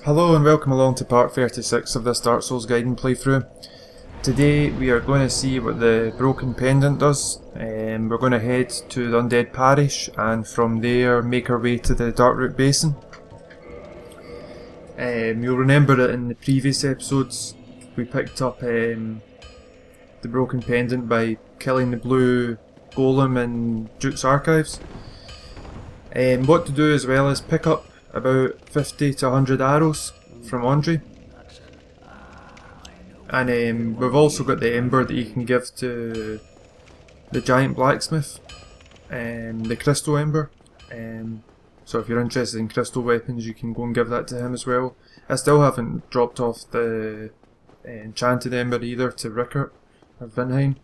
Hello and welcome along to part 36 of this Dark Souls guiding playthrough. Today we are going to see what the Broken Pendant does. We're going to head to the Undead Parish and from there make our way to the Darkroot Basin. You'll remember that in the previous episodes we picked up the Broken Pendant by killing the blue golem in Duke's Archives. What to do as well is pick up about 50 to 100 arrows from Andre, and we've also got the ember that you can give to the giant blacksmith, the crystal ember, so if you're interested in crystal weapons you can go and give that to him as well. I still haven't dropped off the enchanted ember either to Rickert or Vinheim,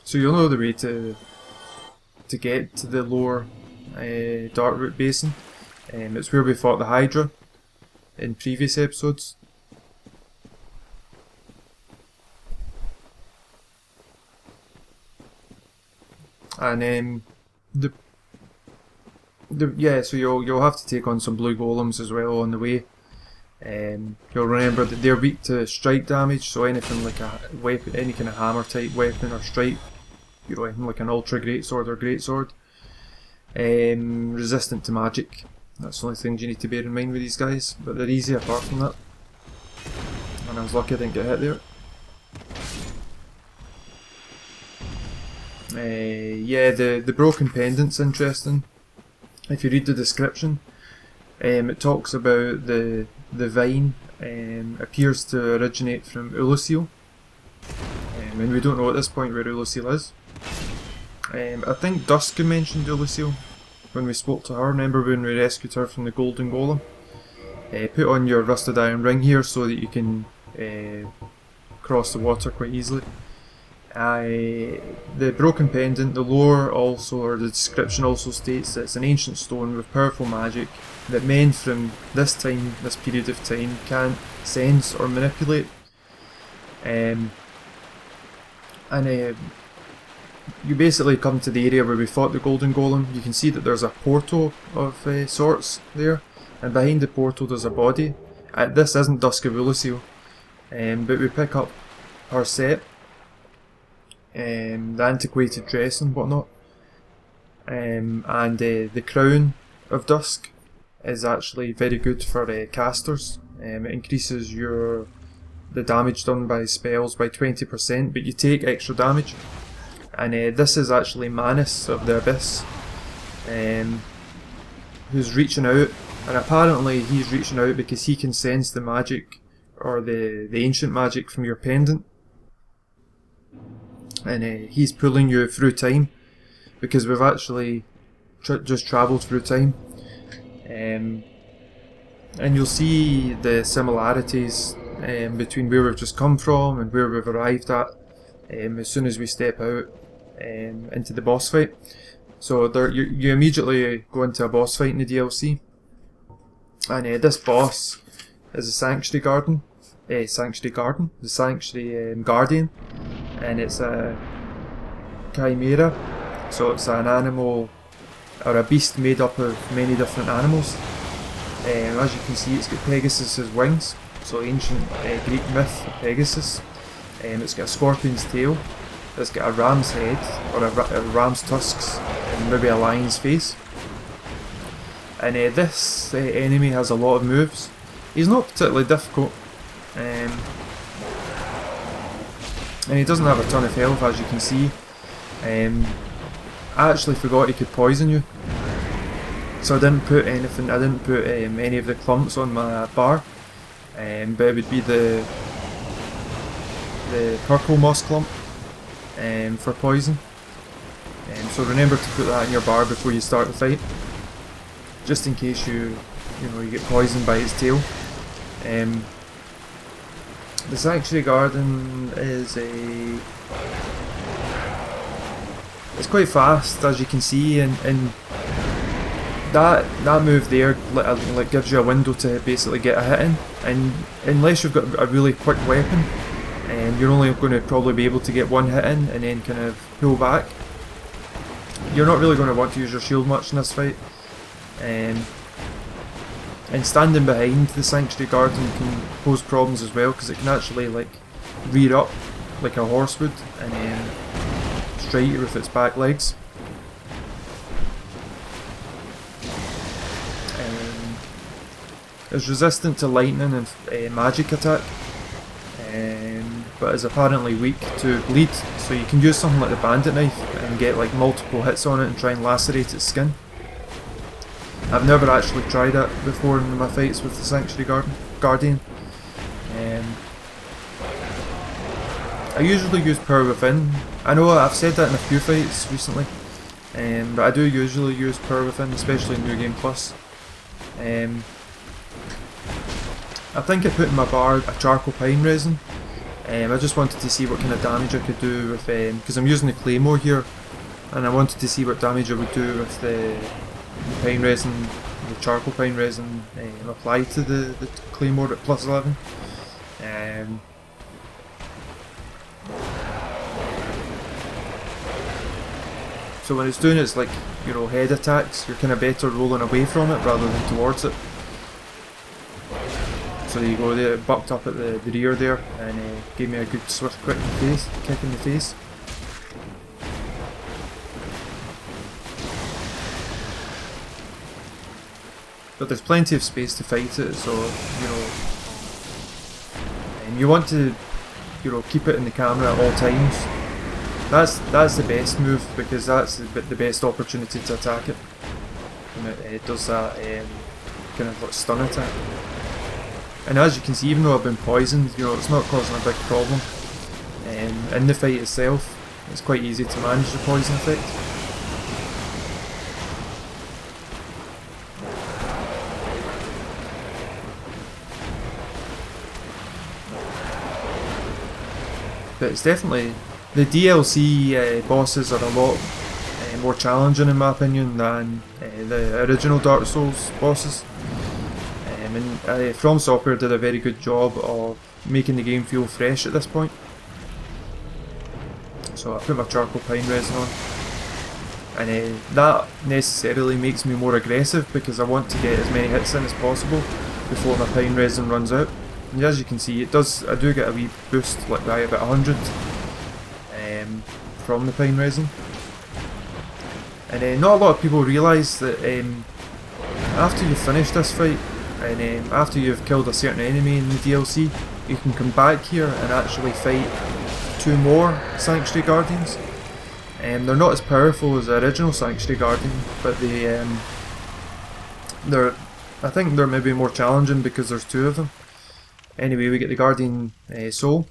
so you'll know the way to get to the lower Darkroot Basin. It's where we fought the Hydra in previous episodes. And so you'll have to take on some blue golems as well on the way. You'll remember that they're weak to strike damage, so anything like a weapon, any kind of hammer type weapon or strike, anything like an ultra greatsword or greatsword. Resistant to magic. That's the only things you need to bear in mind with these guys, but they're easy apart from that. And I was lucky I didn't get hit there. The Broken Pendant's interesting. If you read the description, it talks about the vine appears to originate from Oolacile, and we don't know at this point where Oolacile is. I think Duska mentioned Oolacile when we spoke to her. Remember when we rescued her from the golden golem? Put on your rusted iron ring here so that you can cross the water quite easily. The Broken Pendant, the lore also, or the description also states that it's an ancient stone with powerful magic that men from this period of time can't sense or manipulate. You basically come to the area where we fought the golden golem. You can see that there's a portal of sorts there, and behind the portal there's a body. This isn't Dusk of Oolacile, but we pick up her set, the antiquated dress and whatnot, and the crown of Dusk is actually very good for casters. It increases the damage done by spells by 20%, but you take extra damage. And this is actually Manus of the Abyss, who's reaching out, and apparently he's reaching out because he can sense the magic, or the ancient magic from your pendant, and he's pulling you through time, because we've actually just travelled through time, and you'll see the similarities between where we've just come from and where we've arrived at as soon as we step out into the boss fight. So you immediately go into a boss fight in the DLC, and this boss is a Sanctuary Guardian, and it's a chimera, so it's an animal or a beast made up of many different animals. As you can see, it's got Pegasus's wings, so ancient Greek myth of Pegasus. It's got a scorpion's tail, it's got a ram's head, or a ram's tusks, and maybe a lion's face. And this enemy has a lot of moves. He's not particularly difficult, and he doesn't have a ton of health, as you can see. I actually forgot he could poison you, so I didn't put any of the clumps on my bar, but it would be the purple moss clump for poison. So remember to put that in your bar before you start the fight, just in case you get poisoned by its tail. The Sanctuary Guardian is it's quite fast, as you can see, and that move there gives you a window to basically get a hit in, and unless you've got a really quick weapon, you're only going to probably be able to get one hit in and then kind of pull back. You're not really going to want to use your shield much in this fight, And standing behind the Sanctuary Garden can pose problems as well, because it can actually like rear up like a horse would and strike you with its back legs. It's resistant to lightning and magic attack, but is apparently weak to bleed, so you can use something like the bandit knife and get like multiple hits on it and try and lacerate its skin. I've never actually tried that before in my fights with the Sanctuary Guardian. I usually use Power Within. I know I've said that in a few fights recently, but I do usually use Power Within, especially in New Game Plus. I think I put in my bard a charcoal pine resin. I just wanted to see what kind of damage I could do with, because I'm using the claymore here, and I wanted to see what damage I would do with the pine resin, the charcoal pine resin applied to the claymore at plus 11. So when it's doing its like, you know, head attacks, you're kind of better rolling away from it rather than towards it. So there you go, there, it bucked up at the rear there and gave me a good swift quick kick in the face. But there's plenty of space to fight it, so you know, and you want to, you know, keep it in the camera at all times. That's the best move, because that's the best opportunity to attack it. And it does that kind of like stun attack. And as you can see, even though I've been poisoned, you know, it's not causing a big problem. In the fight itself, it's quite easy to manage the poison effect. But it's definitely, the DLC bosses are a lot more challenging in my opinion than the original Dark Souls bosses. And From Software did a very good job of making the game feel fresh at this point. So I put my charcoal pine resin on, and that necessarily makes me more aggressive because I want to get as many hits in as possible before my pine resin runs out. And as you can see, it does. I do get a wee boost, like by about 100 from the pine resin. And not a lot of people realise that after you finish this fight, and after you've killed a certain enemy in the DLC, you can come back here and actually fight 2 more Sanctuary Guardians. They're not as powerful as the original Sanctuary Guardian, but I think they're maybe more challenging because there's 2 of them. Anyway, we get the Guardian Soul,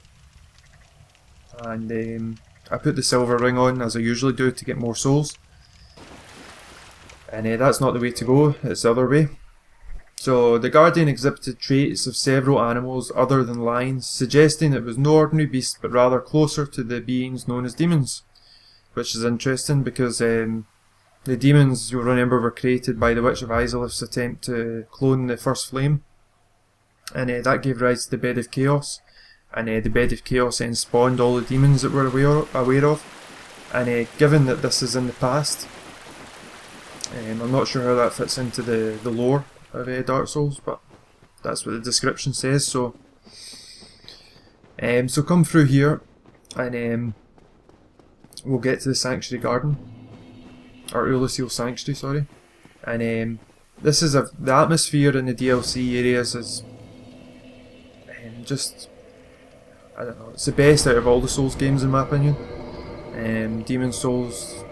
and I put the silver ring on as I usually do to get more souls. And that's not the way to go, it's the other way. So the Guardian exhibited traits of several animals other than lions, suggesting it was no ordinary beast but rather closer to the beings known as demons. Which is interesting because the demons, you'll remember, were created by the Witch of Izalith's attempt to clone the first flame. And that gave rise to the Bed of Chaos. And the Bed of Chaos then spawned all the demons that we're aware of. And given that this is in the past, I'm not sure how that fits into the lore of Dark Souls, but that's what the description says. So so come through here and we'll get to the Sanctuary Garden, or Oolacile Sanctuary, sorry. And this is the atmosphere in the DLC areas is just, I don't know, it's the best out of all the Souls games in my opinion. Demon Souls,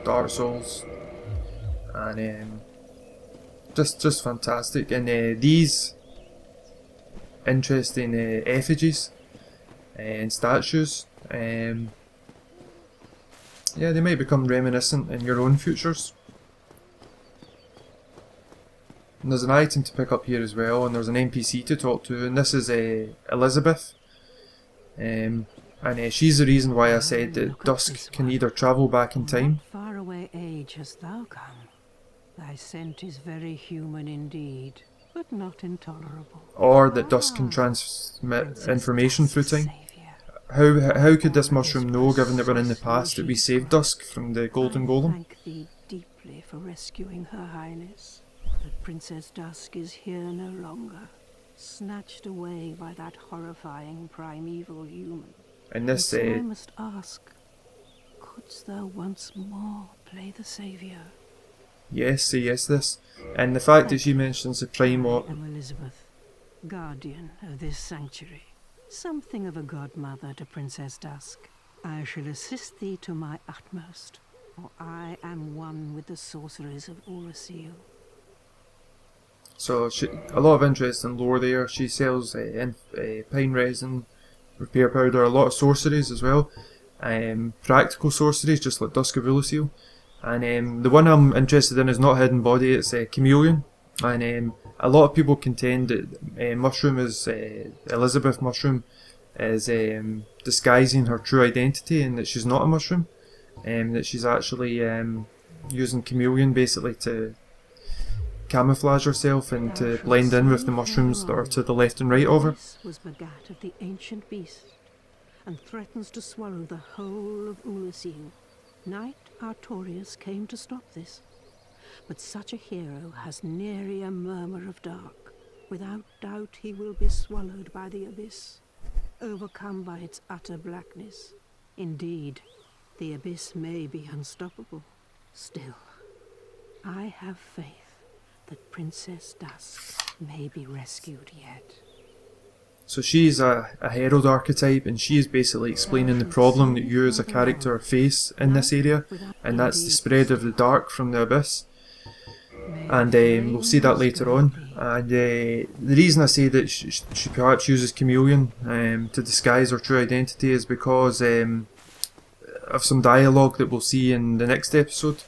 Dark Souls, and just fantastic. And these interesting effigies and statues, yeah, they might become reminiscent in your own futures. And there's an item to pick up here as well, and there's an NPC to talk to, and this is Elizabeth. And she's the reason why I said that Dusk can either travel back in time. Far away age hast thou come. Thy scent is very human indeed, but not intolerable. Or that Dusk can transmit information through time. How could this mushroom know, given that we're in the past, that we saved Dusk from the Golden Golem? Thank thee deeply beautifully for rescuing Her Highness. But Princess Dusk is here no longer, snatched away by that horrifying primeval human. And this, So I must ask, couldst thou once more play the saviour? yes, say yes this. And the fact that she mentions the primal... I am Elizabeth, guardian of this sanctuary. Something of a godmother to Princess Dusk. I shall assist thee to my utmost, for I am one with the sorceries of Oolacile. So a lot of interest in lore there. She sells pine resin, repair powder, a lot of sorceries as well. Practical sorceries, just like Dusk of Oolacile. And the one I'm interested in is not Hidden Body, it's Chameleon. And a lot of people contend that Mushroom is, Elizabeth Mushroom, is disguising her true identity and that she's not a mushroom. That she's actually using Chameleon basically to camouflage herself and to blend in with the mushrooms that are to the left and right of her. This was begat of the ancient beast, and threatens to swallow the whole of Oolacile. Knight Artorius came to stop this, but such a hero has nary a murmur of dark. Without doubt he will be swallowed by the abyss, overcome by its utter blackness. Indeed, the abyss may be unstoppable. Still, I have faith that Princess Dusk may be rescued yet. So she's a herald archetype, and she is basically explaining the problem that you as a character face in this area, and that's the spread of the dark from the abyss. And we'll see that later on. And the reason I say that she perhaps uses Chameleon to disguise her true identity is because of some dialogue that we'll see in the next episode.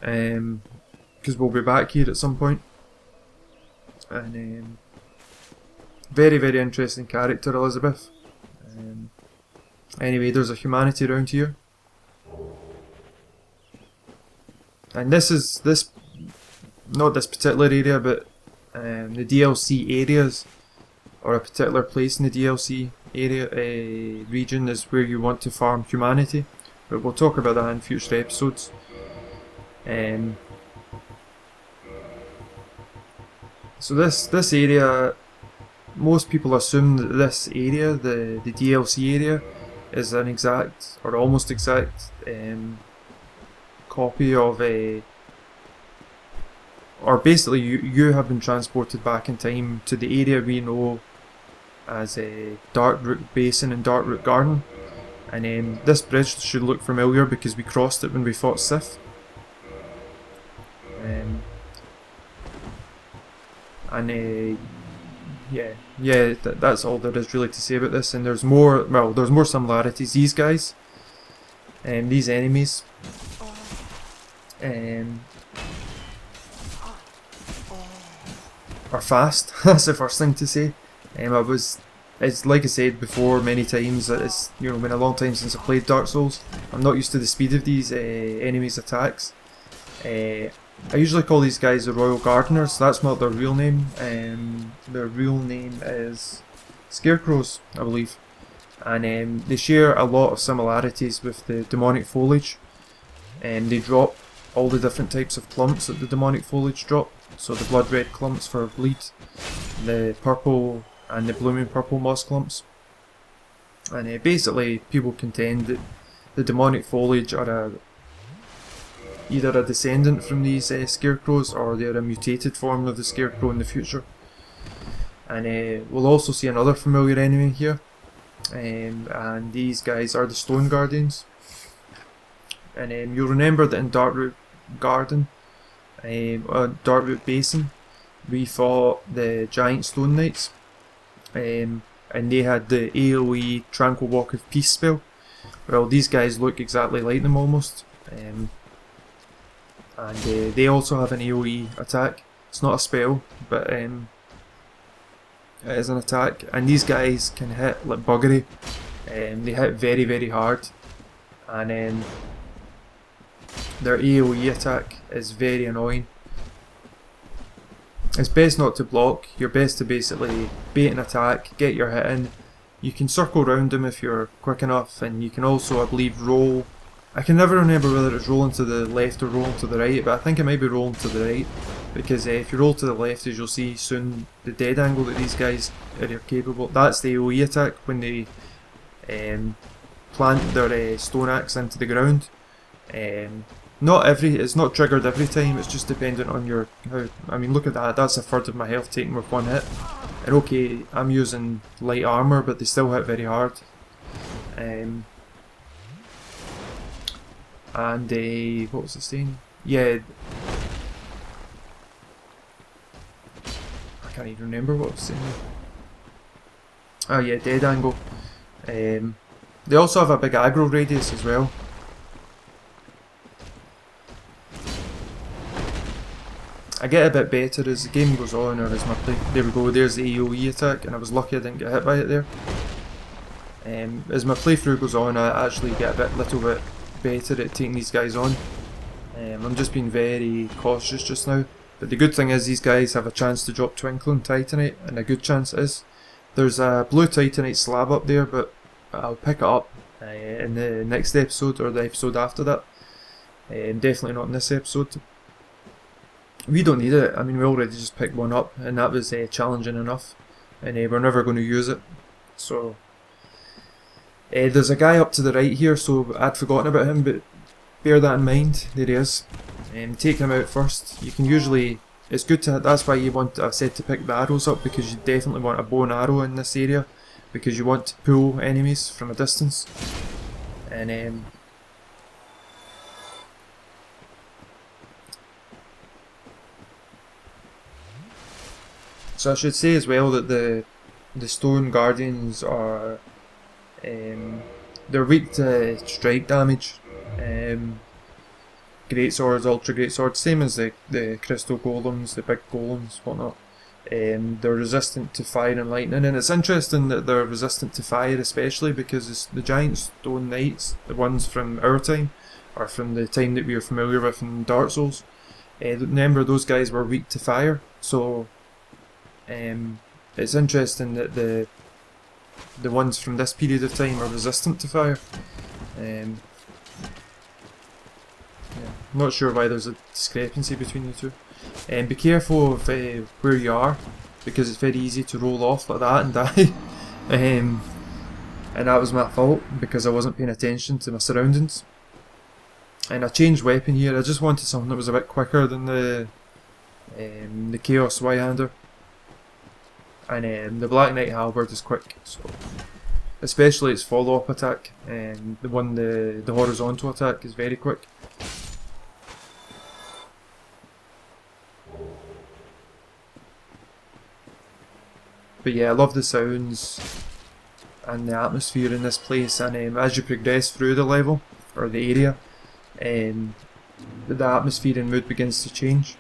Because we'll be back here at some point. And very, very interesting character, Elizabeth. Anyway, there's a humanity around here. And not this particular area, but the DLC areas, or a particular place in the DLC area region is where you want to farm humanity. But we'll talk about that in future episodes. So this area, most people assume that this area, the DLC area, is an exact or almost exact copy of or basically you have been transported back in time to the area we know as Darkroot Basin and Darkroot Garden. And this bridge should look familiar because we crossed it when we fought Sith. That's all there is really to say about this. And there's more similarities. These guys, these enemies, are fast. That's the first thing to say. It's like I said before many times, it's been a long time since I played Dark Souls. I'm not used to the speed of these enemies' attacks. I usually call these guys the Royal Gardeners. That's not their real name. Their real name is Scarecrows, I believe. And they share a lot of similarities with the demonic foliage. They drop all the different types of clumps that the demonic foliage drop. So the blood red clumps for bleed, the purple and the blooming purple moss clumps. And basically people contend that the demonic foliage are either a descendant from these scarecrows, or they're a mutated form of the scarecrow in the future. And we'll also see another familiar enemy here, and these guys are the Stone Guardians. And you'll remember that in Darkroot Garden, Darkroot Basin, we fought the giant Stone Knights, and they had the AoE Tranquil Walk of Peace spell. Well, these guys look exactly like them almost. And they also have an AoE attack. It's not a spell, but it is an attack. And these guys can hit like buggery. They hit very, very hard. And their AoE attack is very annoying. It's best not to block. You're best to basically bait an attack, get your hit in. You can circle around them if you're quick enough, and you can also, I believe, roll I can never remember whether it's rolling to the left or rolling to the right, but I think it might be rolling to the right, because if you roll to the left, as you'll see soon, the dead angle that these guys are capable, that's the AoE attack when they plant their stone axe into the ground. It's not triggered every time, it's just dependent on your, I mean look at that, that's a third of my health taken with one hit. And okay, I'm using light armour, but they still hit very hard. And what was the saying? Yeah, I can't even remember what I was saying. Oh yeah, dead angle. They also have a big aggro radius as well. I get a bit better as the game goes on, or as my play. There we go, there's the AoE attack, and I was lucky I didn't get hit by it there. As my playthrough goes on, I actually get a little bit better at taking these guys on. I'm just being very cautious just now. But the good thing is these guys have a chance to drop Twinkling Titanite, and a good chance it is. There's a blue Titanite slab up there, but I'll pick it up in the next episode or the episode after that. Definitely not in this episode. We don't need it, I mean we already just picked one up and that was challenging enough, and we're never going to use it. So there's a guy up to the right here, so I'd forgotten about him, but bear that in mind. There he is. Take him out first. You can usually, it's good to, that's why you want, I've said to pick the arrows up, because you definitely want a bow and arrow in this area, because you want to pull enemies from a distance. And so I should say as well that the stone guardians are they're weak to strike damage. Great swords, ultra great swords, same as the crystal golems, the big golems, whatnot. They're resistant to fire and lightning, and it's interesting that they're resistant to fire, especially because the giant stone knights, the ones from our time, or from the time that we were familiar with in Dark Souls, remember those guys were weak to fire. So it's interesting that the ones from this period of time are resistant to fire. Yeah, not sure why there's a discrepancy between the two. Be careful of where you are, because it's very easy to roll off like that and die. And that was my fault, because I wasn't paying attention to my surroundings. And I changed weapon here. I just wanted something that was a bit quicker than the Chaos Zweihander. And the Black Knight Halberd is quick, so especially its follow-up attack, and the horizontal attack is very quick. But yeah, I love the sounds and the atmosphere in this place, and as you progress through the level, or the area, the atmosphere and mood begins to change.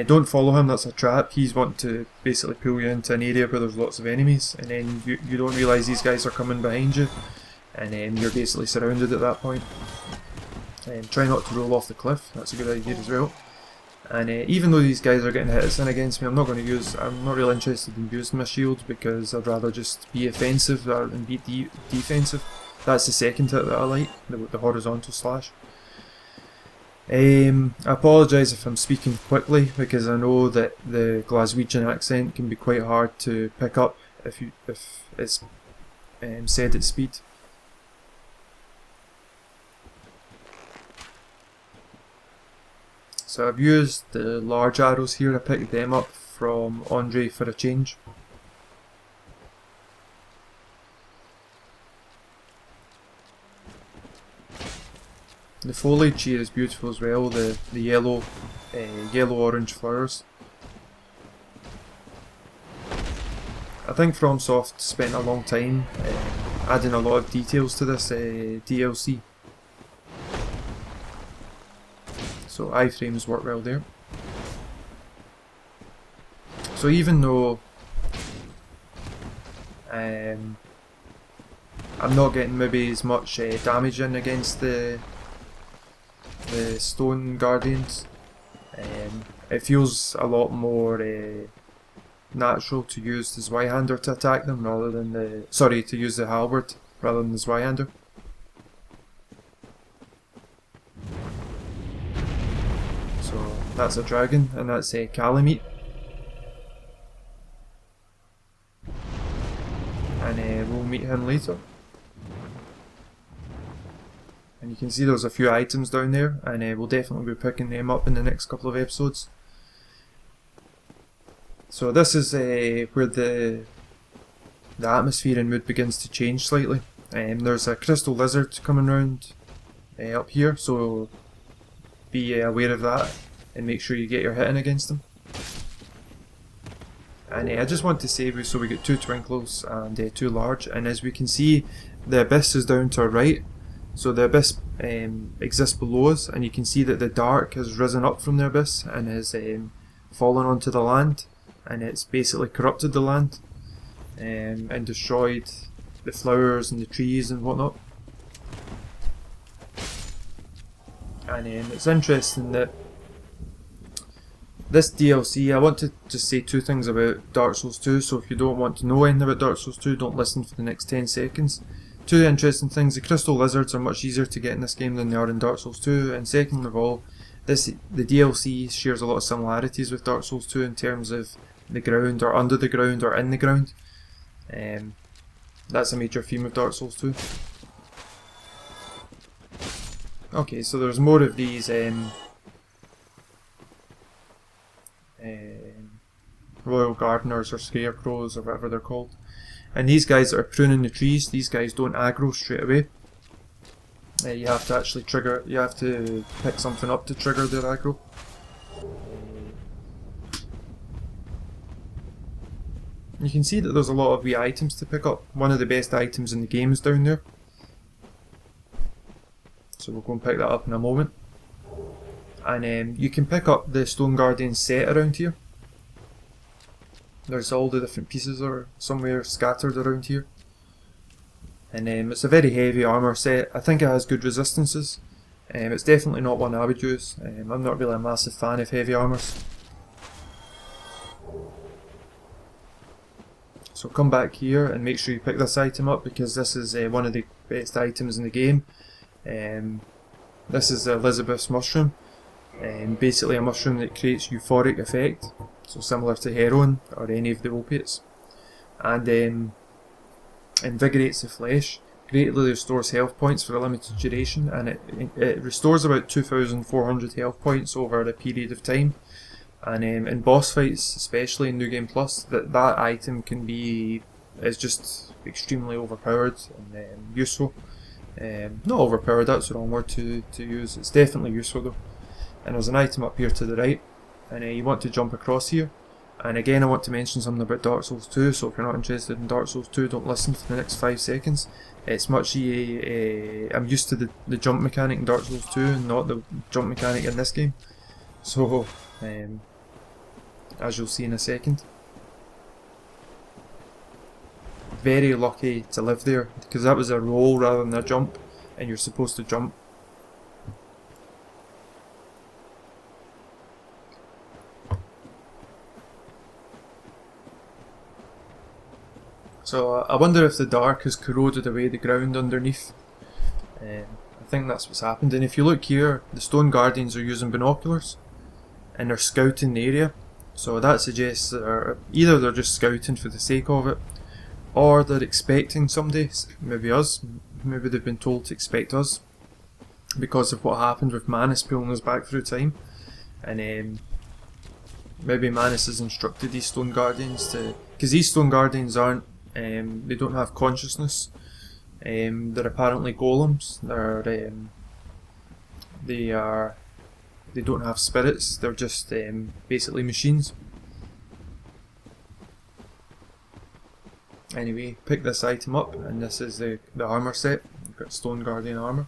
Don't follow him, that's a trap. He's wanting to basically pull you into an area where there's lots of enemies, and then you don't realise these guys are coming behind you, and you're basically surrounded at that point. Try not to roll off the cliff, that's a good idea as well. And even though these guys are getting hits in against me, I'm not really interested in using my shield, because I'd rather just be offensive rather than be defensive. That's the second hit that I like, the horizontal slash. I apologise if I'm speaking quickly, because I know that the Glaswegian accent can be quite hard to pick up if it's said at speed. So I've used the large arrows here. I picked them up from Andre for a change. The foliage here is beautiful as well, the yellow-orange flowers. I think FromSoft spent a long time adding a lot of details to this DLC. So iframes work well there. So even though I'm not getting maybe as much damage in against the stone guardians, it feels a lot more natural to use the Zweihander to attack them rather than to use the halberd rather than the Zweihander. That's a dragon, and that's Calamite. And we'll meet him later. And you can see there's a few items down there, and we'll definitely be picking them up in the next couple of episodes. So this is where the atmosphere and mood begins to change slightly. There's a crystal lizard coming around up here, so be aware of that and make sure you get your hitting against them. And I just want to say, so we get 2 twinkles and 2 large, and as we can see, the abyss is down to our right. So the abyss exists below us, and you can see that the dark has risen up from the abyss and has fallen onto the land, and it's basically corrupted the land and destroyed the flowers and the trees and whatnot. And it's interesting that this DLC, I want to just say 2 things about Dark Souls 2, so if you don't want to know anything about Dark Souls 2, don't listen for the next 10 seconds. 2 interesting things: the crystal lizards are much easier to get in this game than they are in Dark Souls 2, and second of all, the DLC shares a lot of similarities with Dark Souls 2 in terms of the ground, or under the ground, or in the ground. That's a major theme of Dark Souls 2. Okay, so there's more of these royal gardeners or scarecrows or whatever they're called. And these guys that are pruning the trees, these guys don't aggro straight away. You have to actually trigger, you have to pick something up to trigger their aggro. You can see that there's a lot of wee items to pick up. One of the best items in the game is down there. So we'll go and pick that up in a moment. And you can pick up the Stone Guardian set around here. There's all the different pieces are somewhere scattered around here. And it's a very heavy armour set. I think it has good resistances. It's definitely not one I would use. I'm not really a massive fan of heavy armours. So come back here and make sure you pick this item up, because this is one of the best items in the game. This is the Elizabeth's mushroom. Basically a mushroom that creates euphoric effect, so similar to heroin or any of the opiates, and invigorates the flesh, greatly restores health points for a limited duration, and it restores about 2,400 health points over a period of time. And in boss fights, especially in New Game Plus, that item is just extremely overpowered and useful. Not overpowered, that's the wrong word to use. It's definitely useful though. And there's an item up here to the right, and you want to jump across here. And again, I want to mention something about Dark Souls 2, so if you're not interested in Dark Souls 2, don't listen for the next 5 seconds. It's much I'm used to the jump mechanic in Dark Souls 2 and not the jump mechanic in this game. So, as you'll see in a second. Very lucky to live there, because that was a roll rather than a jump, and you're supposed to jump. So I wonder if the dark has corroded away the ground underneath. I think that's what's happened. And if you look here, the Stone Guardians are using binoculars and they're scouting the area. So that suggests that either they're just scouting for the sake of it, or they're expecting somebody, maybe us, maybe they've been told to expect us because of what happened with Manus pulling us back through time. And maybe Manus has instructed these Stone Guardians to, because these Stone Guardians aren't, they don't have consciousness. They're apparently golems. They don't have spirits. They're just basically machines. Anyway, pick this item up, and this is the armor set. You've got Stone Guardian armor.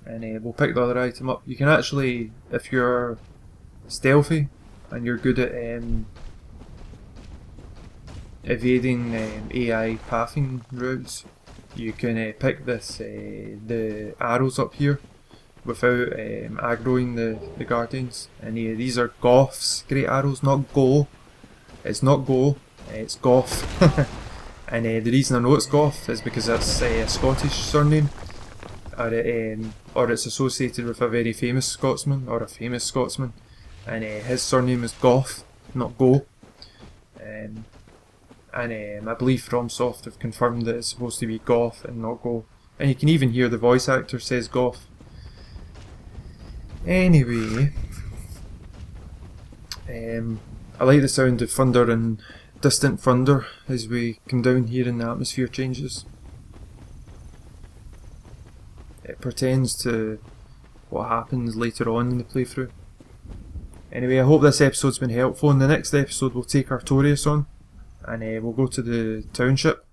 And we'll pick the other item up. You can actually, if you're stealthy and you're good at evading AI pathing routes, you can pick the arrows up here without aggroing the guardians. And these are Goth's great arrows, not Go. It's not Go, it's Goth. And the reason I know it's Goth is because it's a Scottish surname, or it's associated with a very famous Scotsman, or a famous Scotsman, and his surname is Goth, not Go. And I believe FromSoft have confirmed that it's supposed to be Goth and not Go. And you can even hear the voice actor says Goth. Anyway, I like the sound of thunder and distant thunder as we come down here and the atmosphere changes. It pertains to what happens later on in the playthrough. Anyway, I hope this episode's been helpful. In the next episode we'll take Artorias on and we'll go to the township